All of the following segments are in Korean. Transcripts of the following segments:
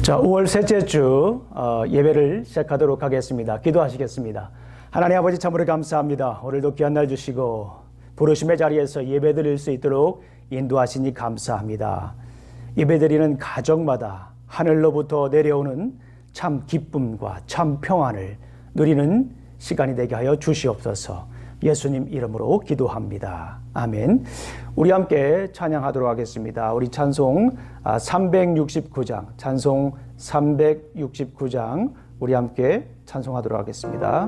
자, 5월 셋째 주 예배를 시작하도록 하겠습니다. 기도하시겠습니다. 하나님 아버지 참으로 감사합니다. 오늘도 귀한 날 주시고 부르심의 자리에서 예배드릴 수 있도록 인도하시니 감사합니다. 예배드리는 가정마다 하늘로부터 내려오는 참 기쁨과 참 평안을 누리는 시간이 되게 하여 주시옵소서. 예수님 이름으로 기도합니다. 아멘. 우리 함께 찬양하도록 하겠습니다. 우리 찬송 369장, 찬송 369장 우리 함께 찬송하도록 하겠습니다.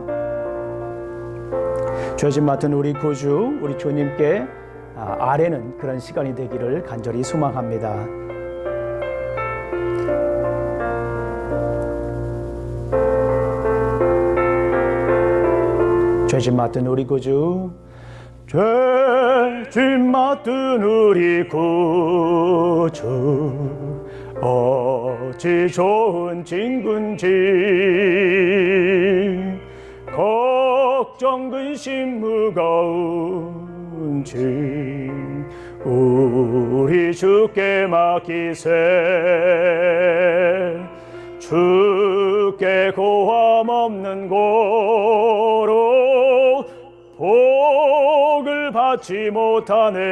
죄짐 맡은 우리 구주, 우리 주님께 아뢰는 그런 시간이 되기를 간절히 소망합니다. 죄짐 맡은 우리 구주, 죄짐 맡은 우리 구주, 어찌 좋은 친군지, 걱정 근심 무거운지 우리 주께 맡기세. 주께 고함 없는 고로 복을 받지 못하는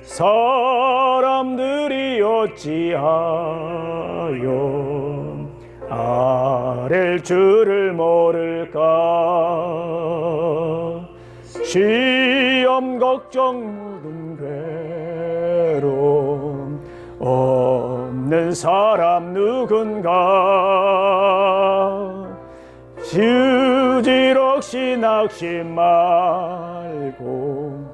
사람들이 어찌하여 아랠 줄을 모를까. 시험 걱정 묻은 괴로움 없는 사람 누군가. 주지럭시 낙심 말고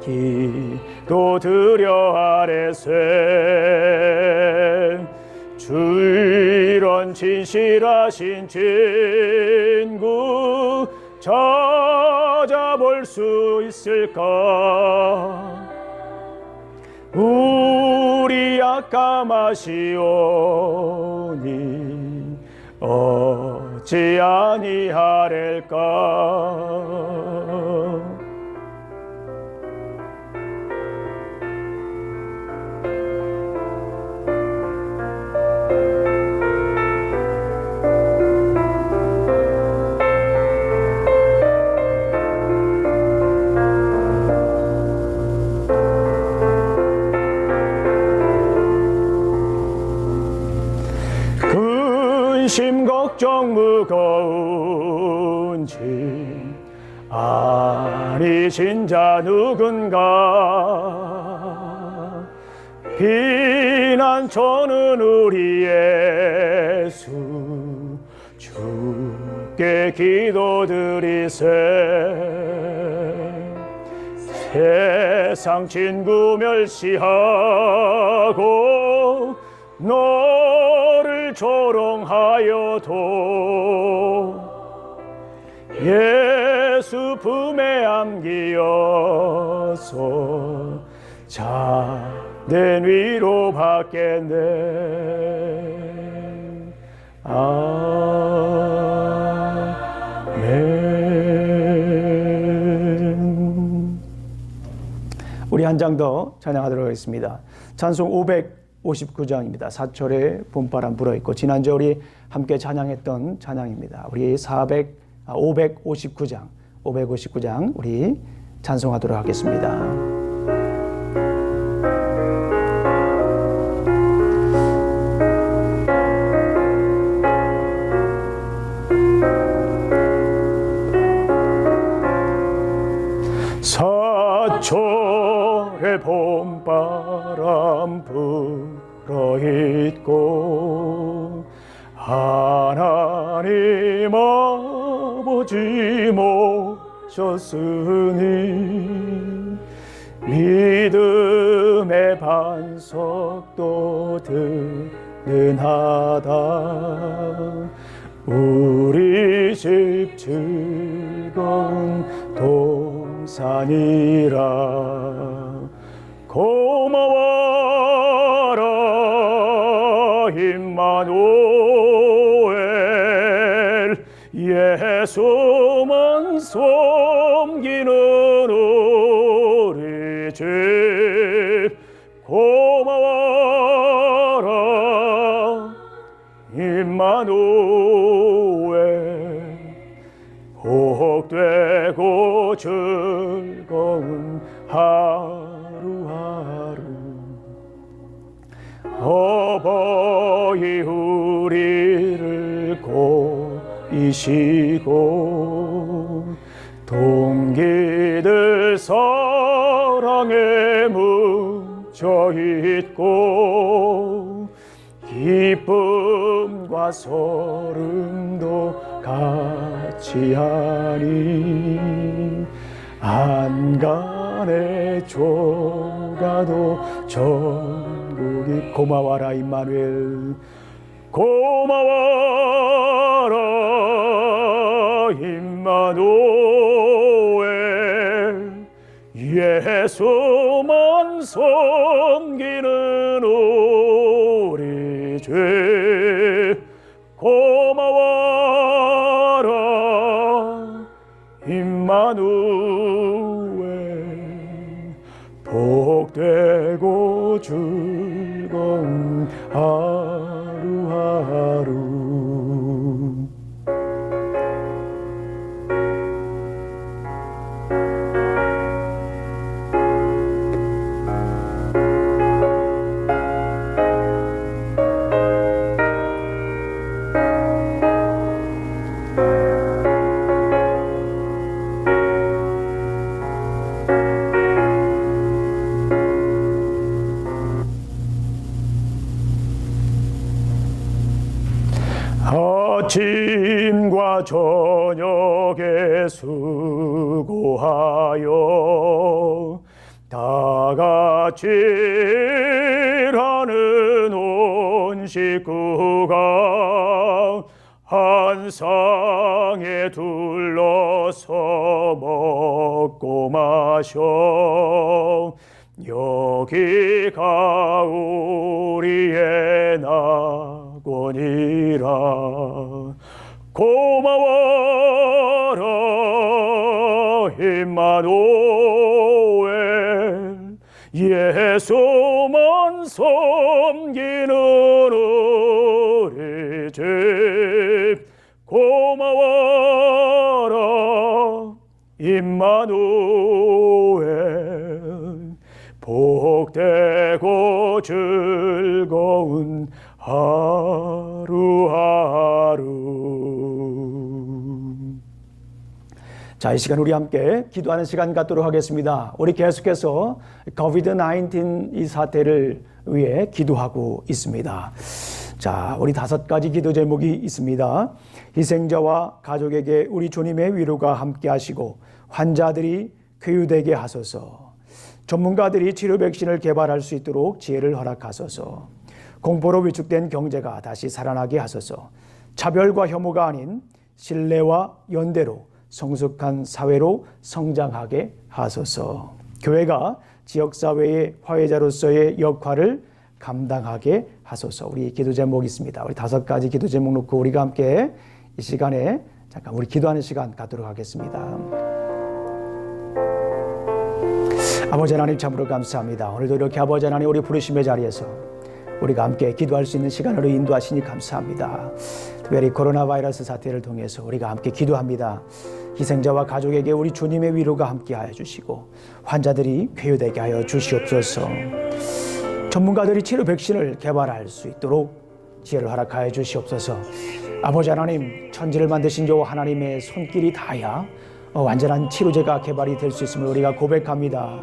기도 드려 아뢰세. 주 이런 진실하신 친구 찾아볼 수 있을까. 우리 약감하시오니 어찌 아니하렐까. 근심 걱정 무거운지 아니신 자 누군가. 비난 저는 우리 예수 주께 기도드리세. 세상 친구 멸시하고 너를 조롱하여도 예수 품에 안기어서 자된 위로 받겠네. 아멘. 우리 한 장 더 찬양하도록 하겠습니다. 찬송 559장입니다. 사철에 봄바람 불어있고, 지난주에 우리 함께 찬양했던 찬양입니다. 우리 559장 우리 찬송하도록 하겠습니다. 사철에 봄바람 불어있고 하나님 아버지 모셨으니 믿음의 반석도 든든하다. 우리 집 즐거운 동산이라. 고마워라 임마누엘. 예수만 섬기는 우리 집 고마워 임마누엘 복되고 즐거운 하루하루 어버이 우리를 고이시고 동기들 사랑에 묻혀있고 기쁨과 소름도 같이 하니 안간의 조가도 전국이 고마워라 임마누엘 고마워라 임마누엘 예수만 섬기는 우리 죄 고마워라 임마누엘 복되고 즐거운 하루하루 아침과 저녁에 수고하여 다같이 일하는 온 식구가 한 상에 둘러서 먹고 마셔 여기가 우리의 낙원이라 고마워라 임마누엘 예수만 섬기는 우리 집 고마워라 임마누엘 복되고 즐거운 하루하루. 자, 이 시간 우리 함께 기도하는 시간 갖도록 하겠습니다. 우리 계속해서 코비드-19 이 사태를 위해 기도하고 있습니다. 자, 우리 5가지 기도 제목이 있습니다. 희생자와 가족에게 우리 주님의 위로가 함께 하시고 환자들이 쾌유되게 하소서. 전문가들이 치료 백신을 개발할 수 있도록 지혜를 허락하소서. 공포로 위축된 경제가 다시 살아나게 하소서. 차별과 혐오가 아닌 신뢰와 연대로 성숙한 사회로 성장하게 하소서. 교회가 지역사회의 화해자로서의 역할을 감당하게 하소서. 우리 기도 제목이 있습니다. 우리 5가지 기도 제목 놓고 우리가 함께 이 시간에 잠깐 우리 기도하는 시간 갖도록 하겠습니다. 아버지 하나님 참으로 감사합니다. 오늘도 이렇게 아버지 하나님 우리 부르심의 자리에서 우리가 함께 기도할 수 있는 시간으로 인도하시니 감사합니다. 특별히 코로나 바이러스 사태를 통해서 우리가 함께 기도합니다. 희생자와 가족에게 우리 주님의 위로가 함께하여 주시고 환자들이 쾌유되게 하여 주시옵소서. 전문가들이 치료 백신을 개발할 수 있도록 지혜를 허락하여 주시옵소서. 아버지 하나님 천지를 만드신 여호와 하나님의 손길이 닿아야 완전한 치료제가 개발이 될 수 있음을 우리가 고백합니다.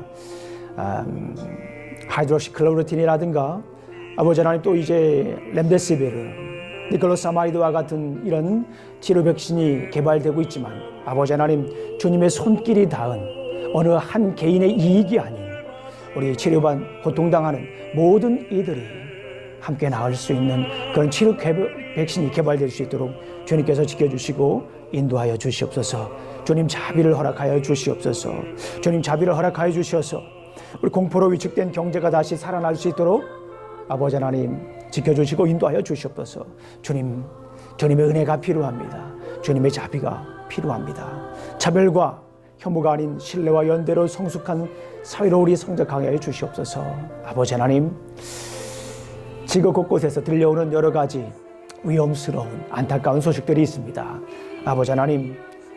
하이드로시클로로틴이라든가 아버지 하나님 또 이제 렘데시비르, 니클로사마이드와 같은 이런 치료 백신이 개발되고 있지만 아버지 하나님 주님의 손길이 닿은 어느 한 개인의 이익이 아닌 우리 치료받 고통당하는 모든 이들이 함께 나을 수 있는 그런 치료 백신이 개발될 수 있도록 주님께서 지켜주시고 인도하여 주시옵소서. 주님 자비를 허락하여 주시옵소서. 주님 자비를 허락하여 주셔서 우리 공포로 위축된 경제가 다시 살아날 수 있도록 아버지 하나님 지켜주시고 인도하여 주시옵소서. 주님의 은혜가 필요합니다. 주님의 자비가 필요합니다. 차별과 혐오가 아닌 신뢰와 연대로 성숙한 사회로 우리 성장하게 해 주시옵소서. 아버지 하나님 지구 곳곳에서 들려오는 여러 가지 위험스러운 안타까운 소식들이 있습니다. 아버지 하나님,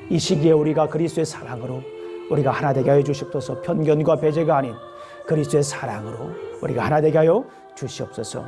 이 시기에 우리가 그리스도의 사랑으로 우리가 하나 되게 하여 주시옵소서. 편견과 배제가 아닌 그리스도의 사랑으로 우리가 하나 되게 하여 주시옵소서.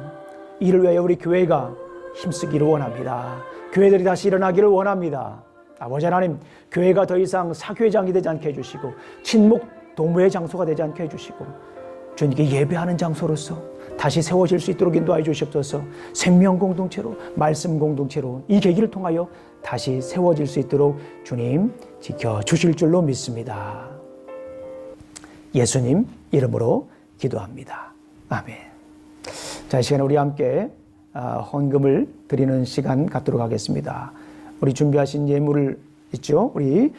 이를 위하여 우리 교회가 힘쓰기를 원합니다. 교회들이 다시 일어나기를 원합니다. 아버지 하나님, 교회가 더 이상 사교회장이 되지 않게 해주시고 친목 동무의 장소가 되지 않게 해주시고 주님께 예배하는 장소로서 다시 세워질 수 있도록 인도하여 주시옵소서. 생명 공동체로, 말씀 공동체로 이 계기를 통하여 다시 세워질 수 있도록 주님 지켜주실 줄로 믿습니다. 예수님 이름으로 기도합니다. 아멘. 자, 이 시간에 우리 함께 헌금을 드리는 시간 갖도록 하겠습니다. 우리 준비하신 예물을 있죠? 우리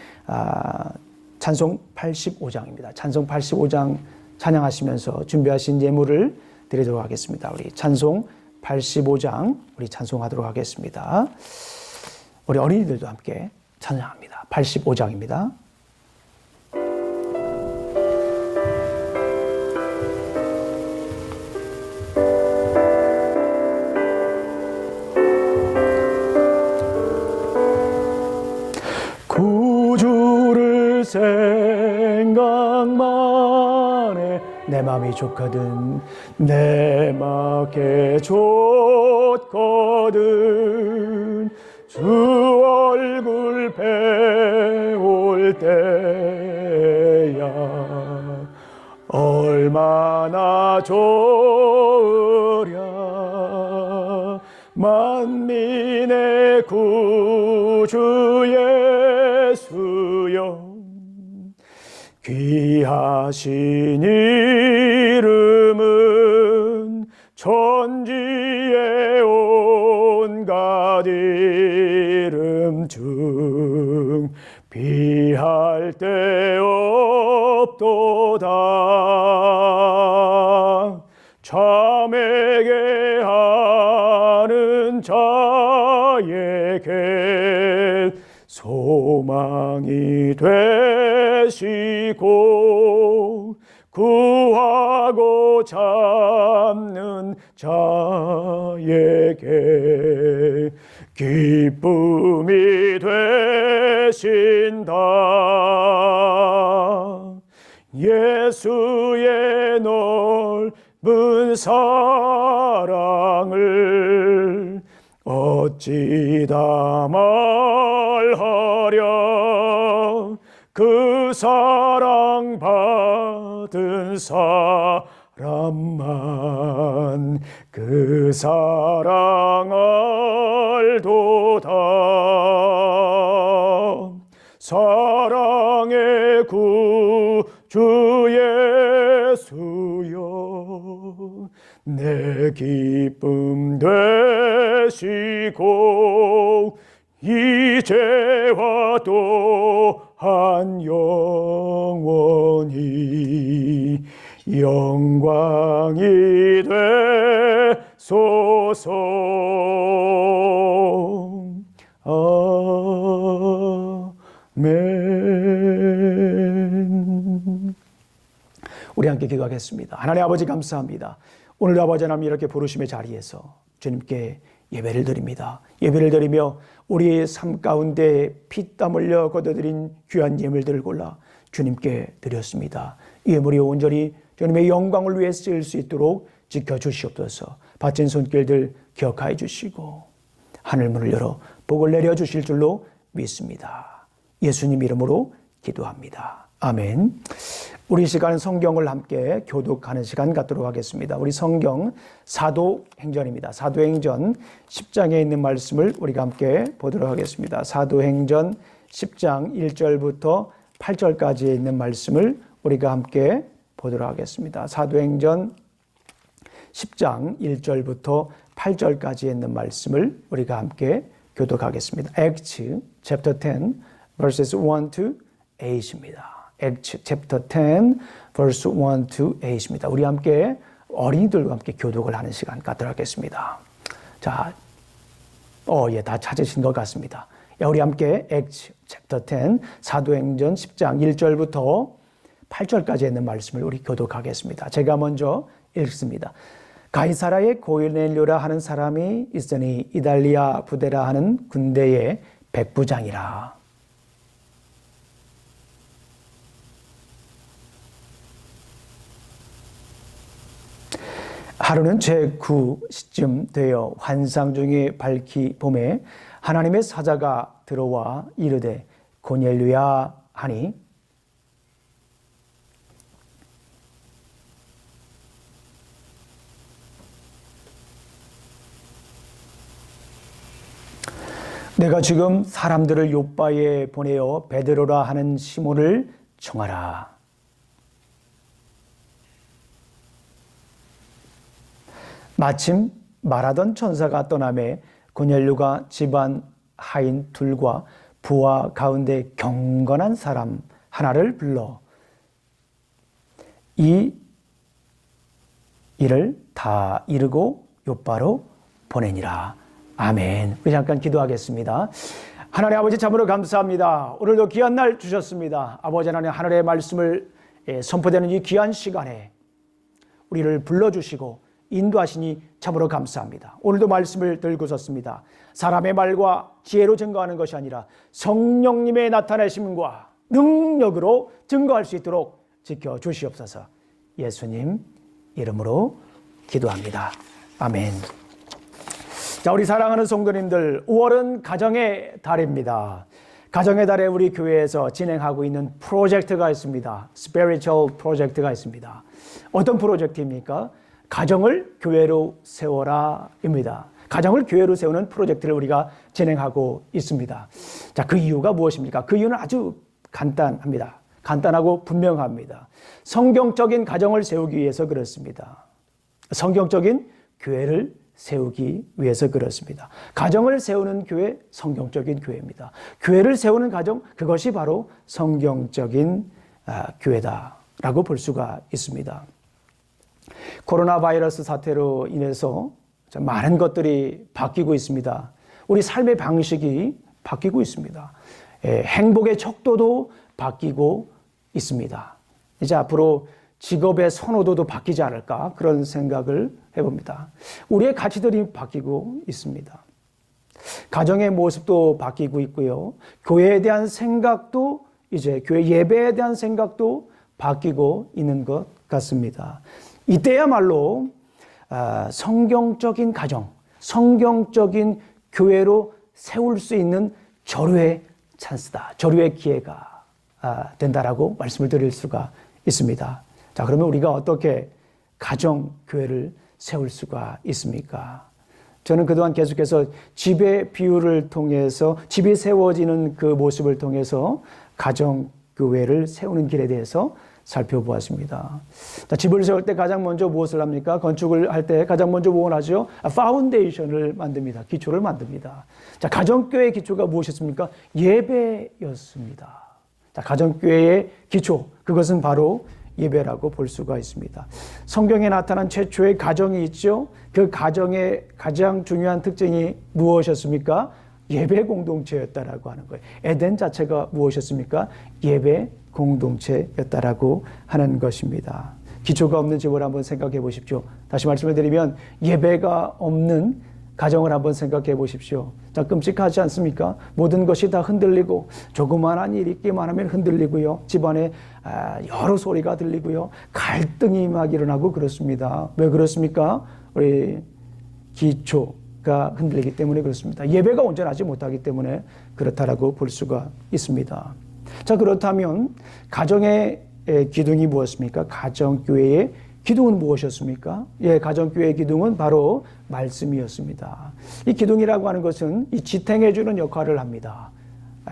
찬송 85장입니다. 찬송 85장 찬양하시면서 준비하신 예물을 드리도록 하겠습니다. 우리 찬송 85장 우리 찬송하도록 하겠습니다. 우리 어린이들도 함께 찬양합니다. 85장입니다. 구주를 생각만 해 내 맘이 좋거든, 내 맘에 좋거든. 주 얼굴 배울 때야 얼마나 좋으랴. 만민의 구주 예수여, 귀하신 이름은 천지의 온갖 이름 중 비할 데 없도다. 참에게 하는 자에게 소망이 되시고 구하고 잡는 자에게 기쁨이 되신다. 예수의 넓은 사랑을 어찌다 말하랴. 그 사랑 받은 사람만 그 사랑 알도다. 사랑의 구주 예수여, 내 기쁨 되시고 이제와 또한 영원히 영광이 되소서. 아멘. 우리 함께 기도하겠습니다. 하나님 아버지 감사합니다. 오늘 아버지 하나님 이렇게 부르심의 자리에서 주님께 예배를 드립니다. 예배를 드리며 우리의 삶 가운데 피땀 흘려 거둬들인 귀한 예물들을 골라 주님께 드렸습니다. 이 예물이 온전히 주님의 영광을 위해 쓰일 수 있도록 지켜주시옵소서. 바친 손길들 기억하여 주시고 하늘문을 열어 복을 내려주실 줄로 믿습니다. 예수님 이름으로 기도합니다. 아멘. 우리 시간은 성경을 함께 교독하는 시간 갖도록 하겠습니다. 우리 성경 사도행전입니다. 사도행전 10장에 있는 말씀을 우리가 함께 보도록 하겠습니다. 사도행전 10장 1절부터 8절까지에 있는 말씀을 우리가 함께 보도록 하겠습니다. 사도행전 10장 1절부터 8절까지에 있는 말씀을 우리가 함께 교독하겠습니다. Acts chapter 10 verses 1 to 8입니다. Acts chapter 10 verse 1 to 8입니다. 우리 함께 어린이들과 함께 교독을 하는 시간 갖도록 하겠습니다. 자, 다 찾으신 것 같습니다. 우리 함께 Acts chapter 10 사도행전 10장 1절부터 8절까지 있는 말씀을 우리 교독하겠습니다. 제가 먼저 읽습니다. 가이사라에 고넬료라 하는 사람이 있으니 이달리아 부대라 하는 군대의 백부장이라. 하루는 제9시쯤 되어 환상 중에 밝히 봄에 하나님의 사자가 들어와 이르되 고넬료야 하니 내가 지금 사람들을 요바에 보내어 베드로라 하는 시몬을 청하라. 마침 말하던 천사가 떠나매 고넬료가 집안 하인 둘과 부하 가운데 경건한 사람 하나를 불러 이 일을 다 이루고 요바로 보내니라. 아멘. 우리 잠깐 기도하겠습니다. 하나님 아버지 참으로 감사합니다. 오늘도 귀한 날 주셨습니다. 아버지 하나님 하늘의 말씀을 선포되는 이 귀한 시간에 우리를 불러주시고 인도하시니 참으로 감사합니다. 오늘도 말씀을 들고 섰습니다. 사람의 말과 지혜로 증거하는 것이 아니라 성령님의 나타내심과 능력으로 증거할 수 있도록 지켜주시옵소서. 예수님 이름으로 기도합니다. 아멘. 자, 우리 사랑하는 성도님들, 5월은 가정의 달입니다. 가정의 달에 우리 교회에서 진행하고 있는 프로젝트가 있습니다. 스피리추얼 프로젝트가 있습니다. 어떤 프로젝트입니까? 가정을 교회로 세워라입니다. 가정을 교회로 세우는 프로젝트를 우리가 진행하고 있습니다. 자, 그 이유가 무엇입니까? 그 이유는 아주 간단합니다. 간단하고 분명합니다. 성경적인 가정을 세우기 위해서 그렇습니다. 성경적인 교회를 세우기 위해서 그렇습니다. 가정을 세우는 교회, 성경적인 교회입니다. 교회를 세우는 가정, 그것이 바로 성경적인 교회다라고 볼 수가 있습니다. 코로나 바이러스 사태로 인해서 많은 것들이 바뀌고 있습니다. 우리 삶의 방식이 바뀌고 있습니다. 행복의 척도도 바뀌고 있습니다. 이제 앞으로 직업의 선호도도 바뀌지 않을까 그런 생각을 해봅니다. 우리의 가치들이 바뀌고 있습니다. 가정의 모습도 바뀌고 있고요. 교회에 대한 생각도 이제 교회 예배에 대한 생각도 바뀌고 있는 것 같습니다. 이때야말로 성경적인 가정, 성경적인 교회로 세울 수 있는 절호의 찬스다. 절호의 기회가 된다라고 말씀을 드릴 수가 있습니다. 자, 그러면 우리가 어떻게 가정 교회를 세울 수가 있습니까? 저는 그동안 계속해서 집의 비유를 통해서 집이 세워지는 그 모습을 통해서 가정 교회를 세우는 길에 대해서 살펴보았습니다. 자, 집을 세울 때 가장 먼저 무엇을 합니까? 건축을 할 때 가장 먼저 무엇을 하죠? 파운데이션을 만듭니다. 기초를 만듭니다. 자, 가정교회의 기초가 무엇이었습니까? 예배였습니다. 자, 가정교회의 기초, 그것은 바로 예배라고 볼 수가 있습니다. 성경에 나타난 최초의 가정이 있죠. 그 가정의 가장 중요한 특징이 무엇이었습니까? 예배 공동체였다라고 하는 거예요. 에덴 자체가 무엇이었습니까? 예배 공동체였다라고 하는 것입니다. 기초가 없는 집을 한번 생각해 보십시오. 다시 말씀을 드리면 예배가 없는 가정을 한번 생각해 보십시오. 자, 끔찍하지 않습니까? 모든 것이 다 흔들리고 조그마한 일이 있기만 하면 흔들리고요. 집안에 여러 소리가 들리고요. 갈등이 막 일어나고 그렇습니다. 왜 그렇습니까? 우리 기초가 흔들리기 때문에 그렇습니다. 예배가 온전하지 못하기 때문에 그렇다라고 볼 수가 있습니다. 자, 그렇다면 가정의 기둥이 무엇입니까? 가정교회의 기둥은 무엇이었습니까? 예, 가정교회의 기둥은 바로 말씀이었습니다. 이 기둥이라고 하는 것은 이 지탱해주는 역할을 합니다.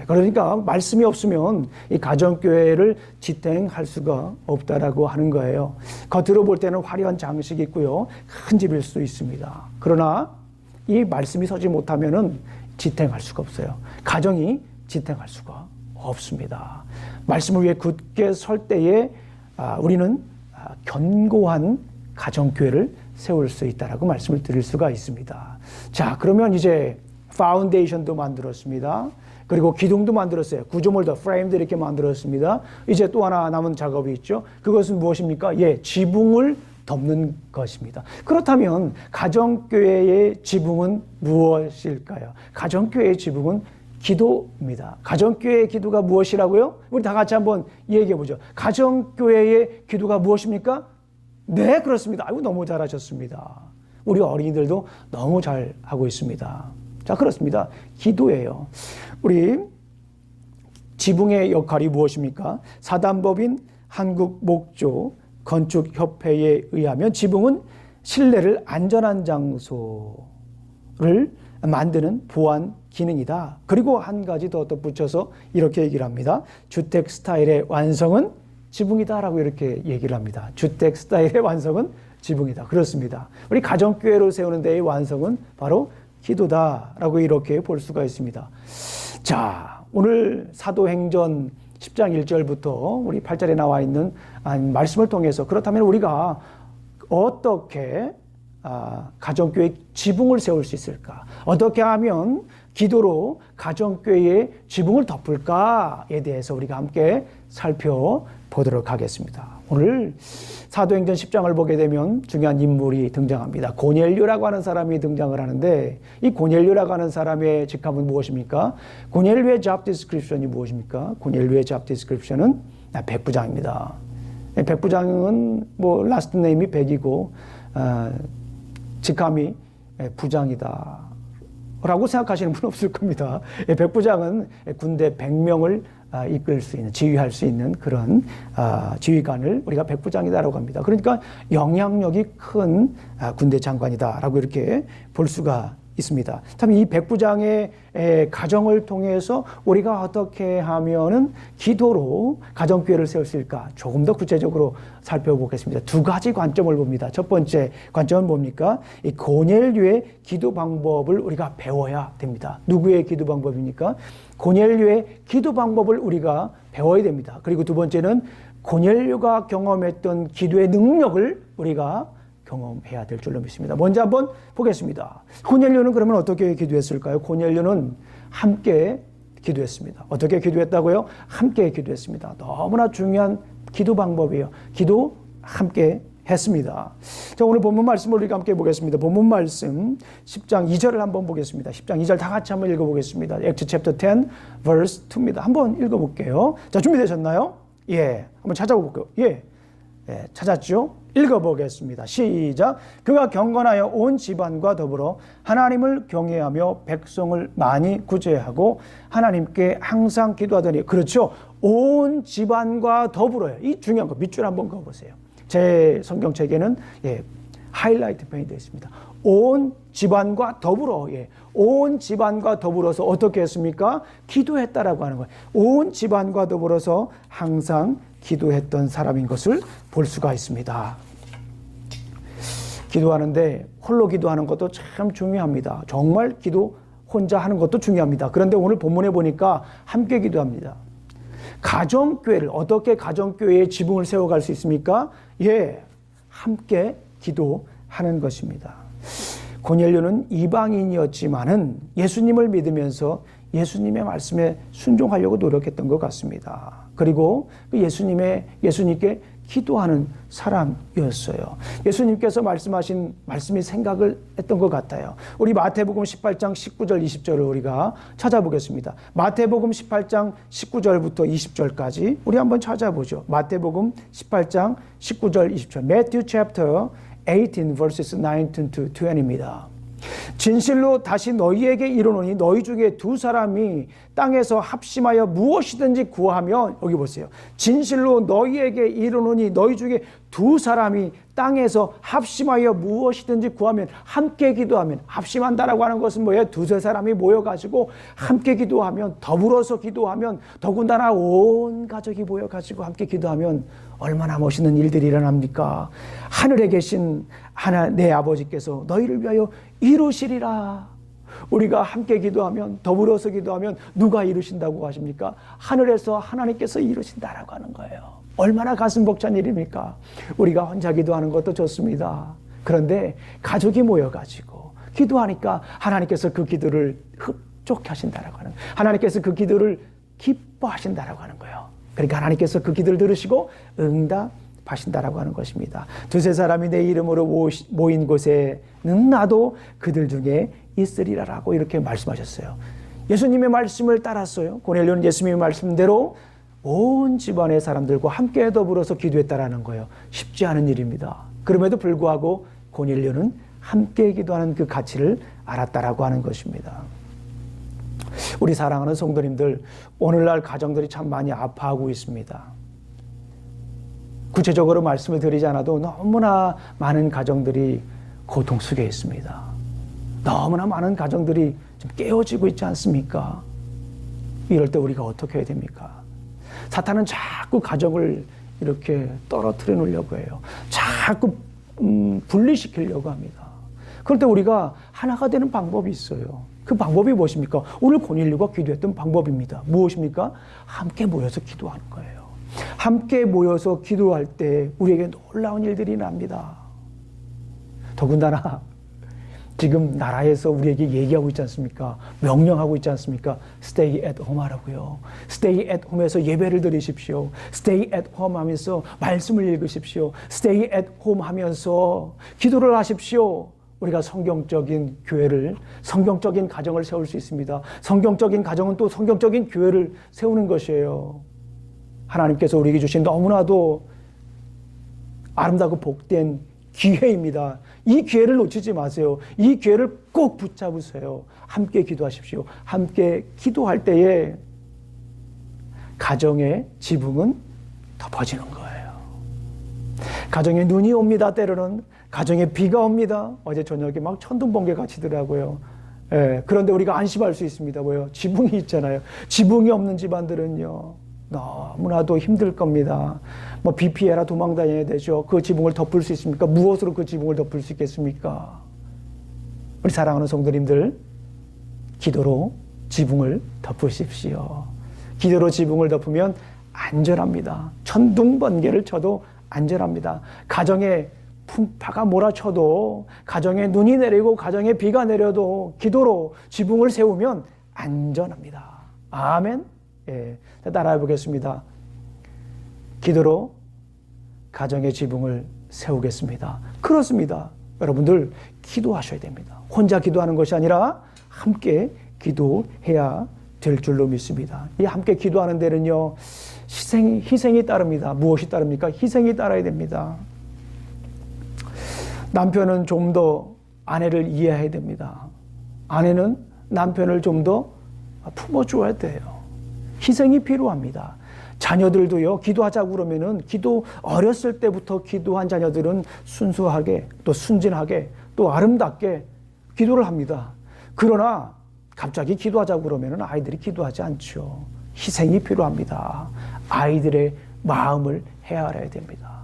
그러니까 말씀이 없으면 이 가정교회를 지탱할 수가 없다라고 하는 거예요. 겉으로 볼 때는 화려한 장식이 있고요. 큰 집일 수도 있습니다. 그러나 이 말씀이 서지 못하면은 지탱할 수가 없어요. 가정이 지탱할 수가 없습니다. 말씀을 위해 굳게 설 때에 우리는 견고한 가정교회를 세울 수 있다라고 말씀을 드릴 수가 있습니다. 자, 그러면 이제 파운데이션도 만들었습니다. 그리고 기둥도 만들었어요. 구조물도 프레임도 이렇게 만들었습니다. 이제 또 하나 남은 작업이 있죠. 그것은 무엇입니까? 예, 지붕을 덮는 것입니다. 그렇다면 가정교회의 지붕은 무엇일까요? 가정교회의 지붕은 기도입니다. 가정교회의 기도가 무엇이라고요? 우리 다 같이 한번 얘기해 보죠. 가정교회의 기도가 무엇입니까? 네, 그렇습니다. 아이고, 너무 잘하셨습니다. 우리 어린이들도 너무 잘 하고 있습니다. 자, 그렇습니다. 기도예요. 우리 지붕의 역할이 무엇입니까? 사단법인 한국목조 건축협회에 의하면 지붕은 실내를 안전한 장소를 만드는 보안 기능이다. 그리고 한 가지 더 덧붙여서 이렇게 얘기를 합니다. 주택 스타일의 완성은 지붕이다라고 이렇게 얘기를 합니다. 주택 스타일의 완성은 지붕이다. 그렇습니다. 우리 가정교회를 세우는 데의 완성은 바로 기도다라고 이렇게 볼 수가 있습니다. 자, 오늘 사도행전 10장 1절부터 우리 8절에 나와 있는 말씀을 통해서 그렇다면 우리가 어떻게 가정교회 지붕을 세울 수 있을까? 어떻게 하면 기도로 가정교회의 지붕을 덮을까에 대해서 우리가 함께 살펴보도록 하겠습니다. 오늘 사도행전 10장을 보게 되면 중요한 인물이 등장합니다. 고넬료라고 하는 사람이 등장을 하는데 이 고넬료라고 하는 사람의 직함은 무엇입니까? 고넬료의 job description이 무엇입니까? 고넬료의 job description은 백부장입니다. 백부장은 뭐 라스트 네임이 백이고 직함이 부장이다 라고 생각하시는 분 없을 겁니다. 백부장은 군대 100명을 이끌 수 있는, 지휘할 수 있는 그런 지휘관을 우리가 백부장이다라고 합니다. 그러니까 영향력이 큰 군대 장관이다라고 이렇게 볼 수가 있습니다. 참 이 백부장의 가정을 통해서 우리가 어떻게 하면은 기도로 가정교회를 세울 수 있을까 조금 더 구체적으로 살펴보겠습니다. 두 가지 관점을 봅니다. 첫 번째 관점은 뭡니까? 이 고넬료의 기도 방법을 우리가 배워야 됩니다. 누구의 기도 방법입니까? 고넬료의 기도 방법을 우리가 배워야 됩니다. 그리고 두 번째는 고넬료가 경험했던 기도의 능력을 우리가 경험해야 될 줄로 믿습니다. 먼저 한번 보겠습니다. 고넬료는 그러면 어떻게 기도했을까요? 고넬료는 함께 기도했습니다. 어떻게 기도했다고요? 함께 기도했습니다. 너무나 중요한 기도 방법이에요. 기도 함께 했습니다. 자, 오늘 본문 말씀을 우리가 함께 보겠습니다. 본문 말씀 10장 2절을 한번 보겠습니다. 10장 2절 다 같이 한번 읽어보겠습니다. Acts chapter 10 verse 2입니다. 한번 읽어볼게요. 자, 준비되셨나요? 예, 한번 찾아볼게요. 예, 찾았죠? 읽어보겠습니다. 시작. 그가 경건하여 온 집안과 더불어 하나님을 경외하며 백성을 많이 구제하고 하나님께 항상 기도하더니. 그렇죠. 온 집안과 더불어요. 이 중요한 거 밑줄 한번 그어보세요. 제 성경책에는 하이라이트 페인트 되어 있습니다. 온 집안과 더불어, 온 집안과 더불어서 어떻게 했습니까? 기도했다라고 하는 거예요. 온 집안과 더불어서 항상 기도했던 사람인 것을 볼 수가 있습니다. 기도하는데 홀로 기도하는 것도 참 중요합니다. 정말 기도 혼자 하는 것도 중요합니다. 그런데 오늘 본문에 보니까 함께 기도합니다. 가정교회를 어떻게 가정교회의 지붕을 세워갈 수 있습니까? 함께 기도하는 것입니다. 고넬료는 이방인이었지만은 예수님을 믿으면서 예수님의 말씀에 순종하려고 노력했던 것 같습니다. 그리고 그 예수님께 기도하는 사람이었어요. 예수님께서 말씀하신 말씀이 생각을 했던 것 같아요. 우리 마태복음 18장 19절 20절을 우리가 찾아보겠습니다. 마태복음 18장 19절부터 20절까지 우리 한번 찾아보죠. 마태복음 18장 19절 20절. Matthew chapter 18 verses 19 to 20입니다. 진실로 다시 너희에게 이르노니 너희 중에 두 사람이 땅에서 합심하여 무엇이든지 구하면, 여기 보세요. 진실로 너희에게 이르노니 너희 중에 두 사람이 땅에서 합심하여 무엇이든지 구하면, 함께 기도하면, 합심한다라고 하는 것은 뭐예요? 두세 사람이 모여가지고 함께 기도하면, 더불어서 기도하면, 더군다나 온 가족이 모여가지고 함께 기도하면 얼마나 멋있는 일들이 일어납니까? 하늘에 계신 내 아버지께서 너희를 위하여 이루시리라. 우리가 함께 기도하면, 더불어서 기도하면 누가 이루신다고 하십니까? 하늘에서 하나님께서 이루신다라고 하는 거예요. 얼마나 가슴 벅찬 일입니까? 우리가 혼자 기도하는 것도 좋습니다. 그런데 가족이 모여가지고 기도하니까 하나님께서 그 기도를 흡족하신다라고 하는, 하나님께서 그 기도를 기뻐하신다라고 하는 거예요. 그러니까 하나님께서 그 기도를 들으시고 하신다라고 하는 것입니다. 두세 사람이 내 이름으로 모인 곳에는 나도 그들 중에 있으리라라고 이렇게 말씀하셨어요. 예수님의 말씀을 따랐어요. 고넬료는 예수님의 말씀대로 온 집안의 사람들과 함께 더불어서 기도했다라는 거예요. 쉽지 않은 일입니다. 그럼에도 불구하고 고넬료는 함께 기도하는 그 가치를 알았다라고 하는 것입니다. 우리 사랑하는 성도님들, 오늘날 가정들이 참 많이 아파하고 있습니다. 구체적으로 말씀을 드리지 않아도 너무나 많은 가정들이 고통 속에 있습니다. 너무나 많은 가정들이 좀 깨어지고 있지 않습니까? 이럴 때 우리가 어떻게 해야 됩니까? 사탄은 자꾸 가정을 이렇게 떨어뜨려 놓으려고 해요. 자꾸 분리시키려고 합니다. 그럴 때 우리가 하나가 되는 방법이 있어요. 그 방법이 무엇입니까? 오늘 고넬료가 기도했던 방법입니다. 무엇입니까? 함께 모여서 기도하는 거예요. 함께 모여서 기도할 때 우리에게 놀라운 일들이 납니다. 더군다나 지금 나라에서 우리에게 얘기하고 있지 않습니까? 명령하고 있지 않습니까? Stay at home 하라고요. Stay at home에서 예배를 드리십시오. Stay at home 하면서 말씀을 읽으십시오. Stay at home 하면서 기도를 하십시오. 우리가 성경적인 교회를, 성경적인 가정을 세울 수 있습니다. 성경적인 가정은 또 성경적인 교회를 세우는 것이에요. 하나님께서 우리에게 주신 너무나도 아름다고 복된 기회입니다. 이 기회를 놓치지 마세요. 이 기회를 꼭 붙잡으세요. 함께 기도하십시오. 함께 기도할 때에 가정의 지붕은 덮어지는 거예요. 가정에 눈이 옵니다. 때로는 가정에 비가 옵니다. 어제 저녁에 막 천둥번개가 치더라고요. 예, 그런데 우리가 안심할 수 있습니다. 뭐요? 지붕이 있잖아요. 지붕이 없는 집안들은요, 너무나도 힘들 겁니다. 뭐 비 피해라 도망다녀야 되죠. 그 지붕을 덮을 수 있습니까? 무엇으로 그 지붕을 덮을 수 있겠습니까? 우리 사랑하는 성도님들, 기도로 지붕을 덮으십시오. 기도로 지붕을 덮으면 안전합니다. 천둥번개를 쳐도 안전합니다. 가정에 풍파가 몰아쳐도, 가정에 눈이 내리고 가정에 비가 내려도 기도로 지붕을 세우면 안전합니다. 아멘. 예, 따라해 보겠습니다. 기도로 가정의 지붕을 세우겠습니다. 그렇습니다. 여러분들 기도하셔야 됩니다. 혼자 기도하는 것이 아니라 함께 기도해야 될 줄로 믿습니다. 이 함께 기도하는 데는요, 희생이 따릅니다. 무엇이 따릅니까? 희생이 따라야 됩니다. 남편은 좀 더 아내를 이해해야 됩니다. 아내는 남편을 좀 더 품어줘야 돼요. 희생이 필요합니다. 자녀들도요, 기도하자고 그러면은 어렸을 때부터 기도한 자녀들은 순수하게, 또 순진하게, 또 아름답게 기도를 합니다. 그러나 갑자기 기도하자고 그러면은 아이들이 기도하지 않죠. 희생이 필요합니다. 아이들의 마음을 헤아려야 됩니다.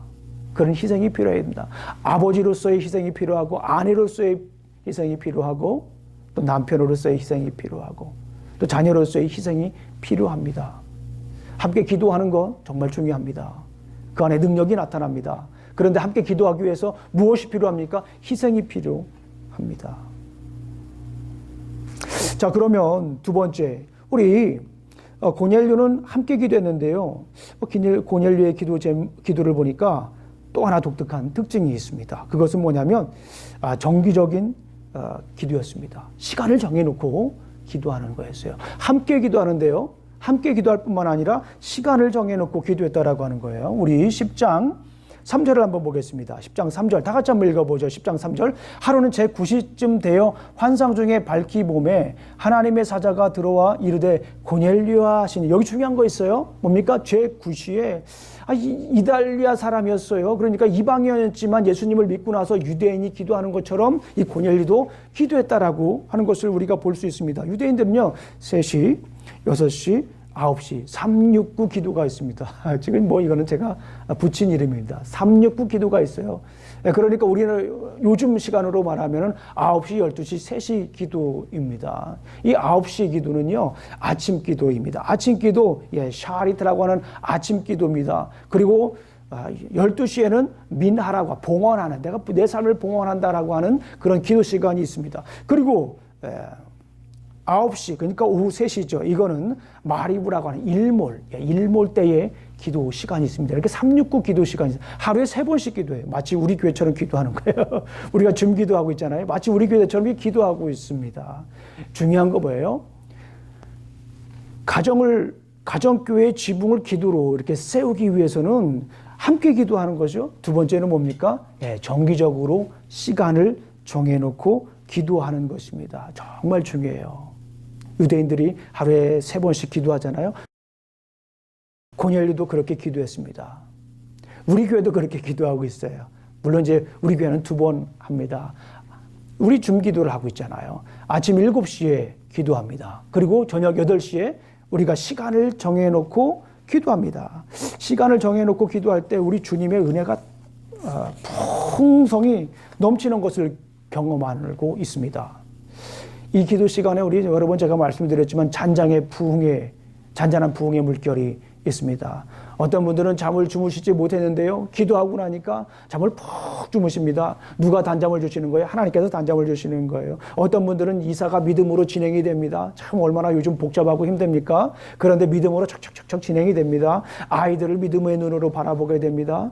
그런 희생이 필요해야 됩니다. 아버지로서의 희생이 필요하고, 아내로서의 희생이 필요하고, 또 남편으로서의 희생이 필요하고, 또 자녀로서의 희생이 필요합니다. 함께 기도하는 건 정말 중요합니다. 그 안에 능력이 나타납니다. 그런데 함께 기도하기 위해서 무엇이 필요합니까? 희생이 필요합니다. 자, 그러면 두 번째, 우리 고넬료는 함께 기도했는데요. 고넬료의 기도를 보니까 또 하나 독특한 특징이 있습니다. 그것은 뭐냐면 정기적인 기도였습니다. 시간을 정해놓고 기도하는 거였어요. 함께 기도하는데요, 함께 기도할 뿐만 아니라 시간을 정해놓고 기도했다라고 하는 거예요. 우리 10장 3절을 한번 보겠습니다. 10장 3절 다 같이 한번 읽어보죠. 10장 3절 하루는 제9시쯤 되어 환상 중에 밝히 봄에 하나님의 사자가 들어와 이르되 고넬료아 하시니, 여기 중요한 거 있어요. 뭡니까? 제9시에 이달리아 사람이었어요. 그러니까 이방인이었지만 예수님을 믿고 나서 유대인이 기도하는 것처럼 이 고넬료도 기도했다라고 하는 것을 우리가 볼 수 있습니다. 유대인들은요, 3시, 6시, 9시 369 기도가 있습니다. 지금 이거는 제가 붙인 이름입니다. 369 기도가 있어요. 그러니까 우리는 요즘 시간으로 말하면 9시, 12시, 3시 기도입니다. 이 9시 기도는요, 아침 기도입니다. 아침 기도, 샤리트라고 하는 아침 기도입니다. 그리고 12시에는 민하라고, 봉헌하는, 내가 내 삶을 봉헌한다라고 하는 그런 기도 시간이 있습니다. 그리고 9시, 그러니까 오후 3시죠. 이거는 마리브라고 하는 일몰 때의 기도 시간이 있습니다. 이렇게 369 기도 시간이 있어요. 하루에 3번씩 기도해요. 마치 우리 교회처럼 기도하는 거예요. 우리가 줌 기도하고 있잖아요. 마치 우리 교회처럼 기도하고 있습니다. 중요한 거 뭐예요? 가정교회의 지붕을 기도로 이렇게 세우기 위해서는 함께 기도하는 거죠. 두 번째는 뭡니까? 정기적으로 시간을 정해놓고 기도하는 것입니다. 정말 중요해요. 유대인들이 하루에 3번씩 기도하잖아요. 고넬료도 그렇게 기도했습니다. 우리 교회도 그렇게 기도하고 있어요. 물론 이제 우리 교회는 2번 합니다. 우리 줌기도를 하고 있잖아요. 아침 7시에 기도합니다. 그리고 저녁 8시에 우리가 시간을 정해놓고 기도합니다. 시간을 정해놓고 기도할 때 우리 주님의 은혜가 풍성히 넘치는 것을 경험하고 있습니다. 이 기도 시간에 우리 여러 번 제가 말씀드렸지만 잔잔한 부흥의 물결이 있습니다. 어떤 분들은 잠을 주무시지 못했는데요. 기도하고 나니까 잠을 푹 주무십니다. 누가 단잠을 주시는 거예요? 하나님께서 단잠을 주시는 거예요. 어떤 분들은 이사가 믿음으로 진행이 됩니다. 참 얼마나 요즘 복잡하고 힘듭니까? 그런데 믿음으로 척척척척 진행이 됩니다. 아이들을 믿음의 눈으로 바라보게 됩니다.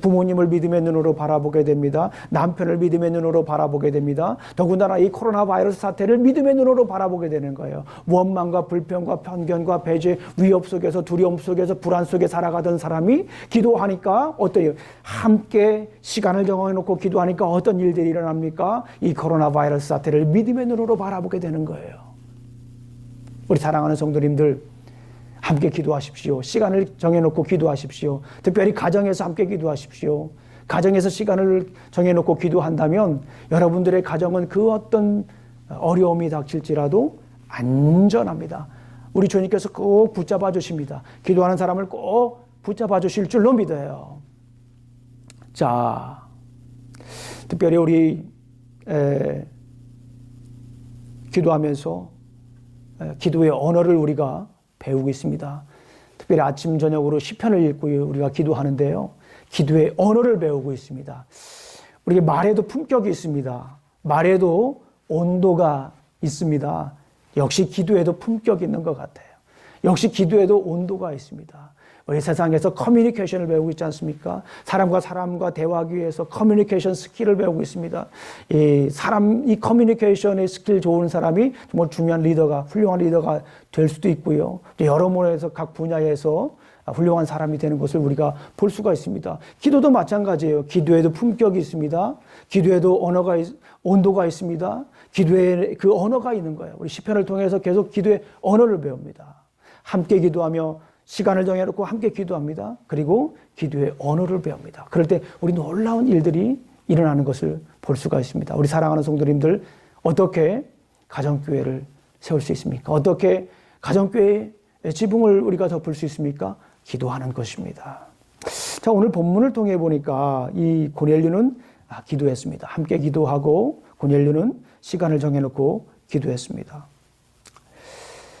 부모님을 믿음의 눈으로 바라보게 됩니다. 남편을 믿음의 눈으로 바라보게 됩니다. 더군다나 이 코로나 바이러스 사태를 믿음의 눈으로 바라보게 되는 거예요. 원망과 불평과 편견과 배제, 위협 속에서 두려움 속에서 불안 속에 살아가던 사람이 기도하니까 어때요? 함께 시간을 정해놓고 기도하니까 어떤 일들이 일어납니까? 이 코로나 바이러스 사태를 믿음의 눈으로 바라보게 되는 거예요. 우리 사랑하는 성도님들, 함께 기도하십시오. 시간을 정해놓고 기도하십시오. 특별히 가정에서 함께 기도하십시오. 가정에서 시간을 정해놓고 기도한다면 여러분들의 가정은 그 어떤 어려움이 닥칠지라도 안전합니다. 우리 주님께서 꼭 붙잡아 주십니다. 기도하는 사람을 꼭 붙잡아 주실 줄로 믿어요. 자, 특별히 우리 기도하면서 기도의 언어를 우리가 배우고 있습니다. 특별히 아침 저녁으로 시편을 읽고 우리가 기도하는데요. 기도의 언어를 배우고 있습니다. 우리 말에도 품격이 있습니다. 말에도 온도가 있습니다. 역시 기도에도 품격이 있는 것 같아요. 역시 기도에도 온도가 있습니다. 우리 세상에서 커뮤니케이션을 배우고 있지 않습니까? 사람과 대화하기 위해서 커뮤니케이션 스킬을 배우고 있습니다. 이 커뮤니케이션의 스킬 좋은 사람이 정말 중요한 리더가, 훌륭한 리더가 될 수도 있고요. 여러모로 각 분야에서 훌륭한 사람이 되는 것을 우리가 볼 수가 있습니다. 기도도 마찬가지예요. 기도에도 품격이 있습니다. 기도에도 온도가 있습니다. 기도에 그 언어가 있는 거예요. 우리 시편을 통해서 계속 기도의 언어를 배웁니다. 함께 기도하며 시간을 정해놓고 함께 기도합니다. 그리고 기도의 언어를 배웁니다. 그럴 때 우리 놀라운 일들이 일어나는 것을 볼 수가 있습니다. 우리 사랑하는 성도님들, 어떻게 가정교회를 세울 수 있습니까? 어떻게 가정교회의 지붕을 우리가 덮을 수 있습니까? 기도하는 것입니다. 자, 오늘 본문을 통해 보니까 이 고넬료는 기도했습니다. 함께 기도하고 고넬료는 시간을 정해놓고 기도했습니다.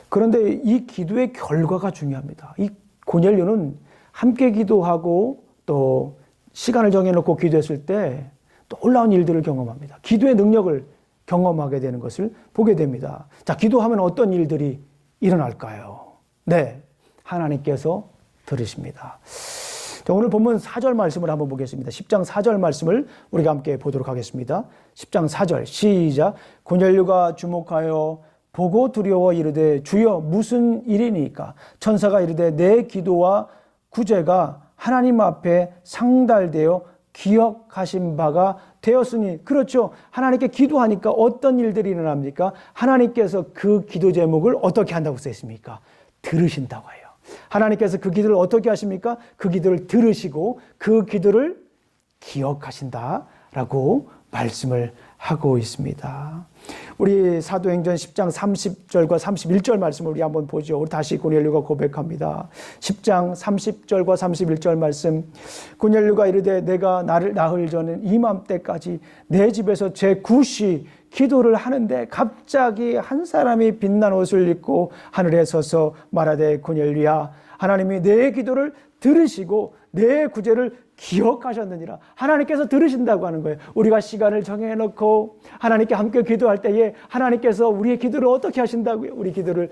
그런데 이 기도의 결과가 중요합니다. 이 고넬료는 함께 기도하고 또 시간을 정해놓고 기도했을 때 놀라운 일들을 경험합니다. 기도의 능력을 경험하게 되는 것을 보게 됩니다. 자, 기도하면 어떤 일들이 일어날까요? 네, 하나님께서 들으십니다. 자, 오늘 본문 4절 말씀을 한번 보겠습니다. 10장 4절 말씀을 우리가 함께 보도록 하겠습니다. 10장 4절 시작. 고넬료가 주목하여 보고 두려워 이르되 주여 무슨 일이니까? 천사가 이르되 내 기도와 구제가 하나님 앞에 상달되어 기억하신 바가 되었으니. 그렇죠. 하나님께 기도하니까 어떤 일들이 일어납니까? 하나님께서 그 기도 제목을 어떻게 한다고 써 있습니까? 들으신다고 해요. 하나님께서 그 기도를 어떻게 하십니까? 그 기도를 들으시고 그 기도를 기억하신다라고 말씀을 하고 있습니다. 우리 사도행전 10장 30절과 31절 말씀을 우리 한번 보죠. 우리 다시 고넬료가 고백합니다. 10장 30절과 31절 말씀. 고넬료가 이르되 내가 나를 낳을 전에 이맘때까지 내 집에서 제9시 기도를 하는데 갑자기 한 사람이 빛난 옷을 입고 하늘에 서서 말하되 고넬료야, 하나님이 내 기도를 들으시고 내 구제를 기억하셨느니라. 하나님께서 들으신다고 하는 거예요. 우리가 시간을 정해놓고 하나님께 함께 기도할 때에 하나님께서 우리의 기도를 어떻게 하신다고요? 우리 기도를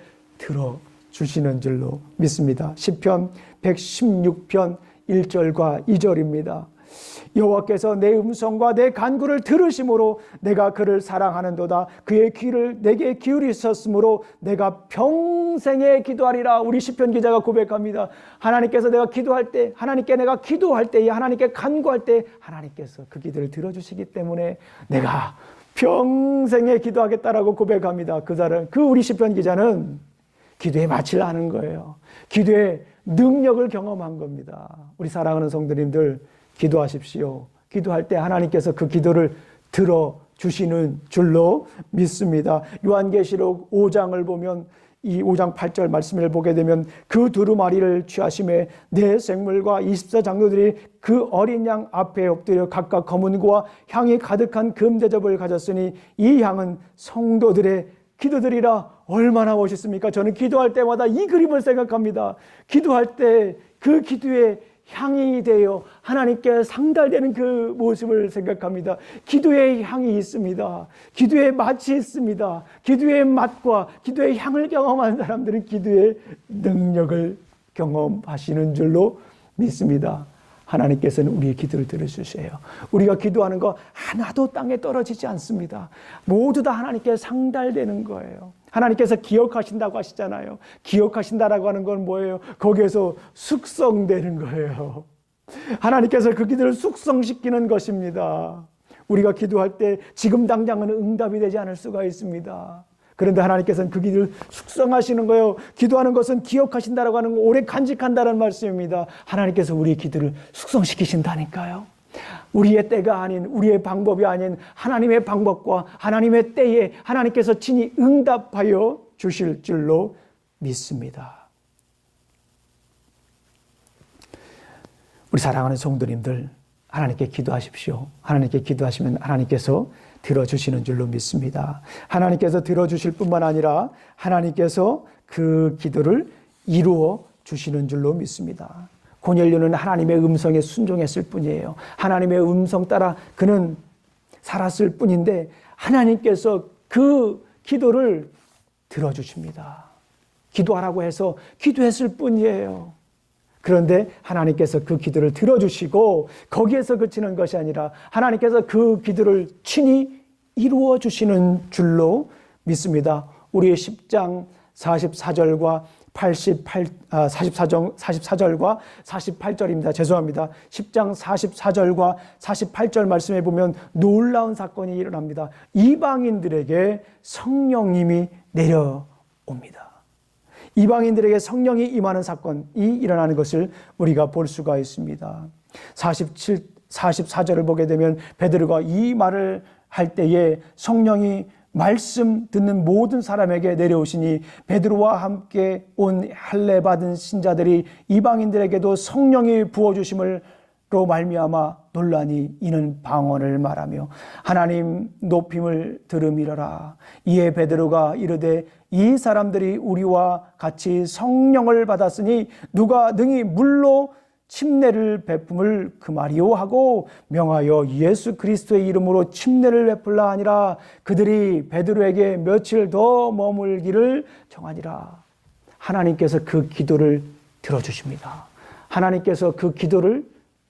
주시는 줄로 믿습니다. 시편 116편 1절과 2절입니다. 여호와께서 내 음성과 내 간구를 들으심으로 내가 그를 사랑하는도다. 그의 귀를 내게 기울이셨으므로 내가 평생에 기도하리라. 우리 시편 기자가 고백합니다. 하나님께서 내가 기도할 때, 하나님께 내가 기도할 때에, 하나님께 간구할 때 하나님께서 그 기도를 들어주시기 때문에 내가 평생에 기도하겠다라고 고백합니다. 그 우리 시편 기자는 기도에 마칠 아는 거예요. 기도의 능력을 경험한 겁니다. 우리 사랑하는 성도님들, 기도하십시오. 기도할 때 하나님께서 그 기도를 들어주시는 줄로 믿습니다. 요한계시록 5장을 보면 이 5장 8절 말씀을 보게 되면 그 두루마리를 취하심에 네 생물과 24장로들이 그 어린 양 앞에 엎드려 각각 검은 고와 향이 가득한 금대접을 가졌으니 이 향은 성도들의 기도들이라. 얼마나 멋있습니까? 저는 기도할 때마다 이 그림을 생각합니다. 기도할 때 그 기도의 향이 되어 하나님께 상달되는 그 모습을 생각합니다. 기도의 향이 있습니다. 기도의 맛이 있습니다. 기도의 맛과 기도의 향을 경험한 사람들은 기도의 능력을 경험하시는 줄로 믿습니다. 하나님께서는 우리의 기도를 들어주세요. 우리가 기도하는 거 하나도 땅에 떨어지지 않습니다. 모두 다 하나님께 상달되는 거예요. 하나님께서 기억하신다고 하시잖아요. 기억하신다라고 하는 건 뭐예요? 거기에서 숙성되는 거예요. 하나님께서 그 기도를 숙성시키는 것입니다. 우리가 기도할 때 지금 당장은 응답이 되지 않을 수가 있습니다. 그런데 하나님께서는 그 기도를 숙성하시는 거예요. 기도하는 것은 기억하신다라고 하는 거, 오래 간직한다는 말씀입니다. 하나님께서 우리의 기도를 숙성시키신다니까요. 우리의 때가 아닌, 우리의 방법이 아닌 하나님의 방법과 하나님의 때에 하나님께서 친히 응답하여 주실 줄로 믿습니다. 우리 사랑하는 성도님들, 하나님께 기도하십시오. 하나님께 기도하시면 하나님께서 들어주시는 줄로 믿습니다. 하나님께서 들어주실 뿐만 아니라 하나님께서 그 기도를 이루어 주시는 줄로 믿습니다. 고넬료는 하나님의 음성에 순종했을 뿐이에요. 하나님의 음성 따라 그는 살았을 뿐인데 하나님께서 그 기도를 들어주십니다. 기도하라고 해서 기도했을 뿐이에요. 그런데 하나님께서 그 기도를 들어주시고 거기에서 그치는 것이 아니라 하나님께서 그 기도를 친히 이루어 주시는 줄로 믿습니다. 우리의 10장 44절과 44절과 48절입니다. 죄송합니다. 10장 44절과 48절 말씀에 보면 놀라운 사건이 일어납니다. 이방인들에게 성령님이 내려옵니다. 이방인들에게 성령이 임하는 사건이 일어나는 것을 우리가 볼 수가 있습니다. 44절을 보게 되면 베드로가 이 말을 할 때에 성령이 말씀 듣는 모든 사람에게 내려오시니 베드로와 함께 온 할례 받은 신자들이 이방인들에게도 성령이 부어주심으로 말미암아 놀라니 이는 방언을 말하며 하나님 높임을 들음이러라. 이에 베드로가 이르되 이 사람들이 우리와 같이 성령을 받았으니 누가 능히 물로 침례를 베품을 금하리요 하고 명하여 예수 그리스도의 이름으로 침례를 베풀라 하니라. 그들이 베드로에게 며칠 더 머물기를 정하니라. 하나님께서 그 기도를 들어주십니다. 하나님께서 그 기도를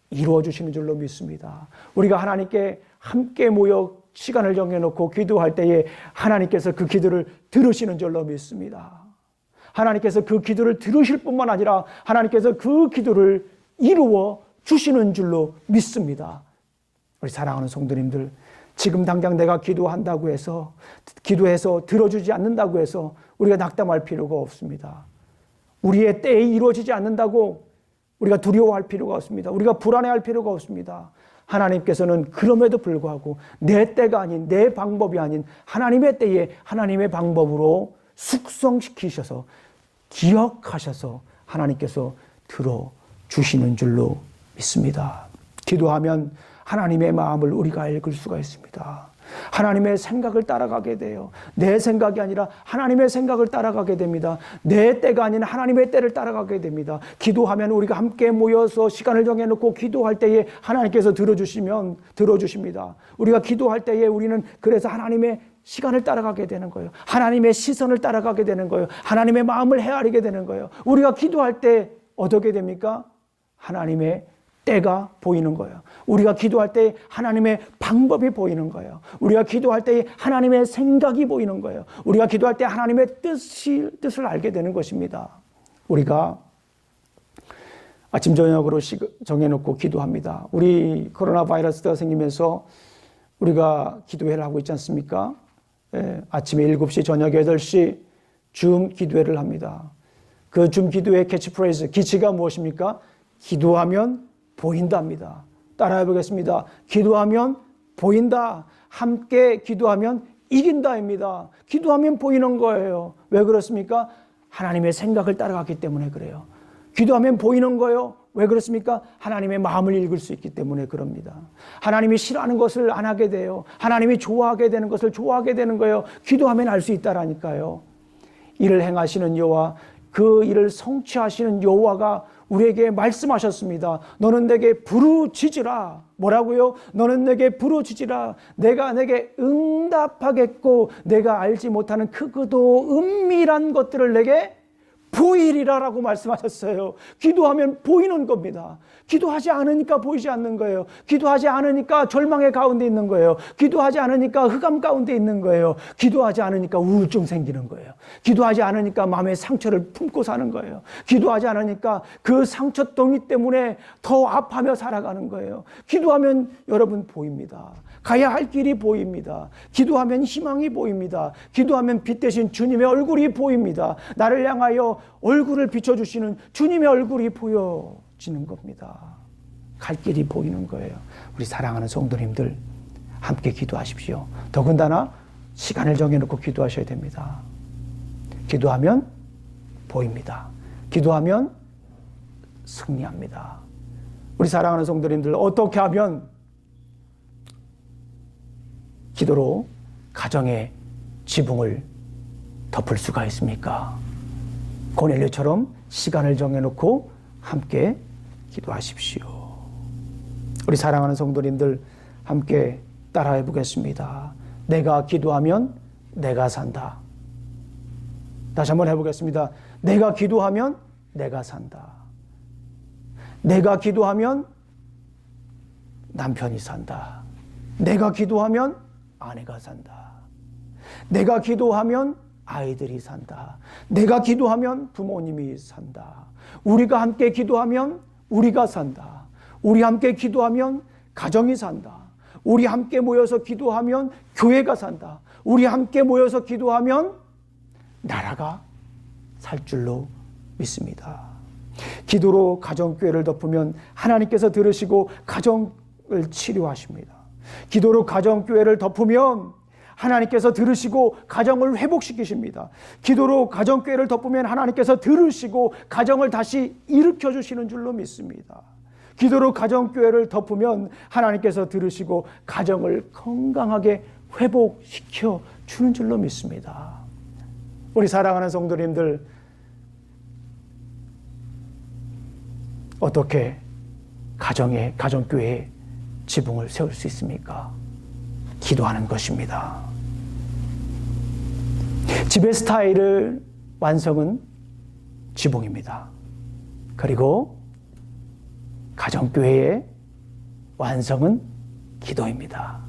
이루어 주시는 줄로 믿습니다. 우리가 하나님께 함께 모여 시간을 정해놓고 기도할 때에 하나님께서 그 기도를 들으시는 줄로 믿습니다. 하나님께서 그 기도를 들으실 뿐만 아니라 하나님께서 그 기도를 이루어 주시는 줄로 믿습니다. 우리 사랑하는 성도님들, 지금 당장 내가 기도한다고 해서, 기도해서 들어주지 않는다고 해서 우리가 낙담할 필요가 없습니다. 우리의 때에 이루어지지 않는다고 우리가 두려워할 필요가 없습니다. 우리가 불안해할 필요가 없습니다. 하나님께서는 그럼에도 불구하고 내 때가 아닌, 내 방법이 아닌 하나님의 때에 하나님의 방법으로 숙성시키셔서 기억하셔서 하나님께서 들어주시는 줄로 믿습니다. 기도하면 하나님의 마음을 우리가 읽을 수가 있습니다. 하나님의 생각을 따라가게 돼요. 내 생각이 아니라 하나님의 생각을 따라가게 됩니다. 내 때가 아닌 하나님의 때를 따라가게 됩니다. 기도하면 우리가 함께 모여서 시간을 정해놓고 기도할 때에 하나님께서 들어주십니다. 우리가 기도할 때에 우리는 그래서 하나님의 시간을 따라가게 되는 거예요. 하나님의 시선을 따라가게 되는 거예요. 하나님의 마음을 헤아리게 되는 거예요. 우리가 기도할 때 어떻게 됩니까? 하나님의 때가 보이는 거예요. 우리가 기도할 때 하나님의 방법이 보이는 거예요. 우리가 기도할 때 하나님의 생각이 보이는 거예요. 우리가 기도할 때 하나님의 뜻을 알게 되는 것입니다. 우리가 아침 저녁으로 정해놓고 기도합니다. 우리 코로나 바이러스가 생기면서 우리가 기도회를 하고 있지 않습니까? 아침에 7시, 저녁 8시 줌 기도회를 합니다. 그 줌 기도회 캐치프레이즈, 기치가 무엇입니까? 기도하면 보인답니다. 따라해 보겠습니다. 기도하면 보인다. 함께 기도하면 이긴다입니다. 기도하면 보이는 거예요. 왜 그렇습니까? 하나님의 생각을 따라갔기 때문에 그래요. 기도하면 보이는 거예요. 왜 그렇습니까? 하나님의 마음을 읽을 수 있기 때문에 그럽니다. 하나님이 싫어하는 것을 안 하게 돼요. 하나님이 좋아하게 되는 것을 좋아하게 되는 거예요. 기도하면 알 수 있다라니까요. 이를 행하시는 여호와, 그 일을 성취하시는 여호와가 우리에게 말씀하셨습니다. 너는 내게 부르짖으라. 뭐라고요? 너는 내게 부르짖으라. 내가 내게 응답하겠고 내가 알지 못하는 크고도 은밀한 것들을 내게 보이리라라고 말씀하셨어요. 기도하면 보이는 겁니다. 기도하지 않으니까 보이지 않는 거예요. 기도하지 않으니까 절망의 가운데 있는 거예요. 기도하지 않으니까 흑암 가운데 있는 거예요. 기도하지 않으니까 우울증 생기는 거예요. 기도하지 않으니까 마음의 상처를 품고 사는 거예요. 기도하지 않으니까 그 상처덩이 때문에 더 아파하며 살아가는 거예요. 기도하면 여러분 보입니다. 가야 할 길이 보입니다. 기도하면 희망이 보입니다. 기도하면 빛 대신 주님의 얼굴이 보입니다. 나를 향하여 얼굴을 비춰주시는 주님의 얼굴이 보여지는 겁니다. 갈 길이 보이는 거예요. 우리 사랑하는 성도님들 함께 기도하십시오. 더군다나 시간을 정해놓고 기도하셔야 됩니다. 기도하면 보입니다. 기도하면 승리합니다. 우리 사랑하는 성도님들 어떻게 하면 기도로 가정의 지붕을 덮을 수가 있습니까? 고넬료처럼 시간을 정해놓고 함께 기도하십시오. 우리 사랑하는 성도님들 함께 따라해 보겠습니다. 내가 기도하면 내가 산다. 다시 한번 해보겠습니다. 내가 기도하면 내가 산다. 내가 기도하면 남편이 산다. 내가 기도하면 아내가 산다. 내가 기도하면 아이들이 산다. 내가 기도하면 부모님이 산다. 우리가 함께 기도하면 우리가 산다. 우리 함께 기도하면 가정이 산다. 우리 함께 모여서 기도하면 교회가 산다. 우리 함께 모여서 기도하면 나라가 살 줄로 믿습니다. 기도로 가정교회를 덮으면 하나님께서 들으시고 가정을 치료하십니다. 기도로 가정교회를 덮으면 하나님께서 들으시고 가정을 회복시키십니다. 기도로 가정교회를 덮으면 하나님께서 들으시고 가정을 다시 일으켜 주시는 줄로 믿습니다. 기도로 가정교회를 덮으면 하나님께서 들으시고 가정을 건강하게 회복시켜 주는 줄로 믿습니다. 우리 사랑하는 성도님들 어떻게 가정교회에 지붕을 세울 수 있습니까? 기도하는 것입니다. 집의 스타일을 완성은 지붕입니다. 그리고 가정교회의 완성은 기도입니다.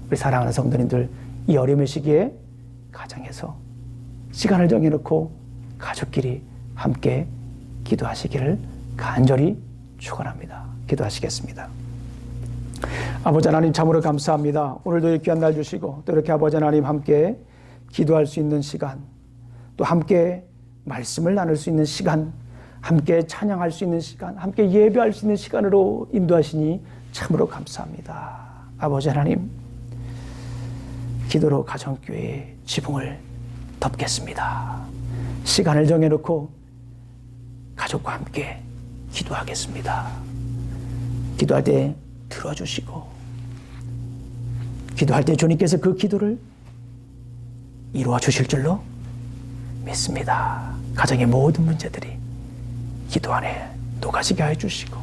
우리 사랑하는 성도님들 이 어려움의 시기에 가정에서 시간을 정해놓고 가족끼리 함께 기도하시기를 간절히 축원합니다. 기도하시겠습니다. 아버지 하나님 참으로 감사합니다. 오늘도 이 귀한 날 주시고 또 이렇게 아버지 하나님 함께 기도할 수 있는 시간, 또 함께 말씀을 나눌 수 있는 시간, 함께 찬양할 수 있는 시간, 함께 예배할 수 있는 시간으로 인도하시니 참으로 감사합니다. 아버지 하나님, 기도로 가정교회의 지붕을 덮겠습니다. 시간을 정해놓고 가족과 함께 기도하겠습니다. 기도할 때 들어주시고 기도할 때 주님께서 그 기도를 이루어 주실 줄로 믿습니다. 가정의 모든 문제들이 기도 안에 녹아지게 해 주시고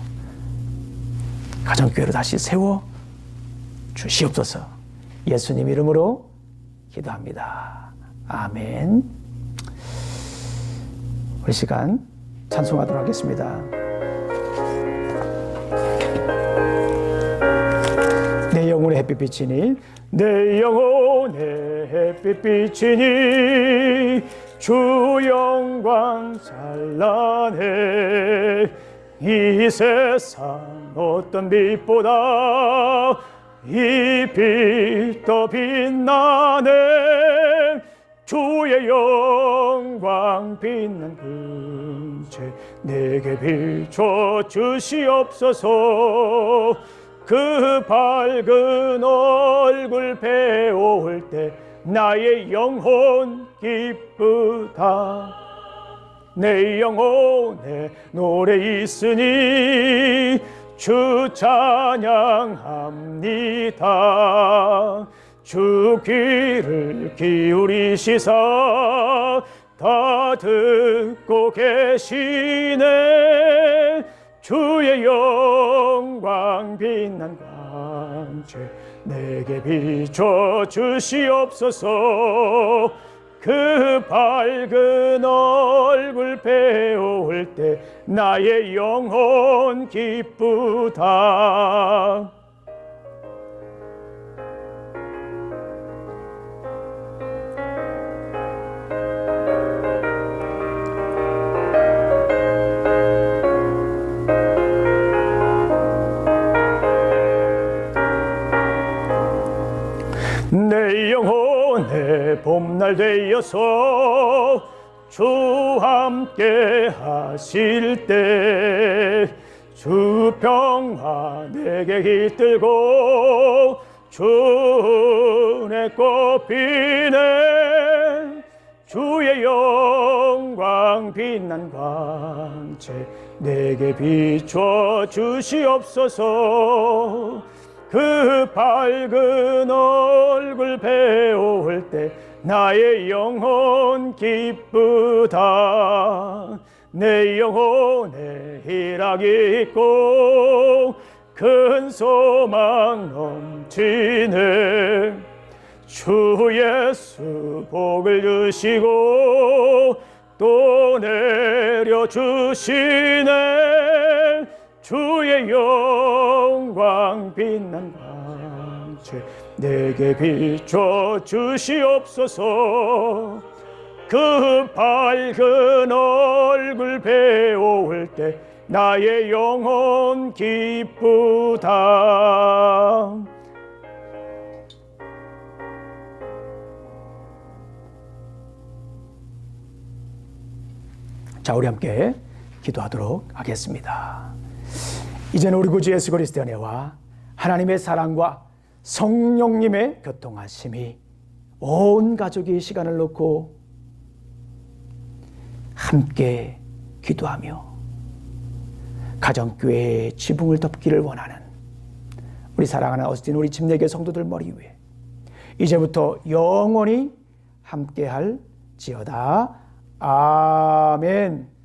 가정교회로 다시 세워 주시옵소서. 예수님 이름으로 기도합니다. 아멘. 우리 시간 찬송하도록 하겠습니다. 내 영혼의 햇빛이니 내 영혼의 햇빛이니 주 영광 찬란해 이 세상 어떤 빛보다 이 빛 더 빛나네 주의 영광 빛난 근체 내게 비춰 주시옵소서 그 밝은 얼굴 배울 때 나의 영혼 기쁘다 내 영혼에 노래 있으니 주 찬양합니다 주 귀를 기울이시사 다 듣고 계시네 주의 영광 빛난 광채 내게 비춰 주시옵소서 그 밝은 얼굴 배울 때 나의 영혼 기쁘다 내 영혼의 봄날 되어서 주 함께 하실 때 주 평화 내게 깃들고 주의 꽃피네 주의 영광 빛난 광채 내게 비춰 주시옵소서 그 밝은 얼굴 배울 때 나의 영혼 기쁘다 내 영혼에 희락이 있고 큰 소망 넘치네 주 예수 복을 주시고 또 내려주시네 주의 영광 빛난 광채 내게 비춰 주시옵소서 그 밝은 얼굴 배울 때 나의 영혼 기쁘다 자, 우리 함께 기도하도록 하겠습니다. 이제는 우리 구주 예수 그리스도의 은혜와 하나님의 사랑과 성령님의 교통하심이 온 가족이 시간을 놓고 함께 기도하며 가정교회의 지붕을 덮기를 원하는 우리 사랑하는 어스틴 우리 침례교회 성도들 머리 위에 이제부터 영원히 함께할지어다. 아멘.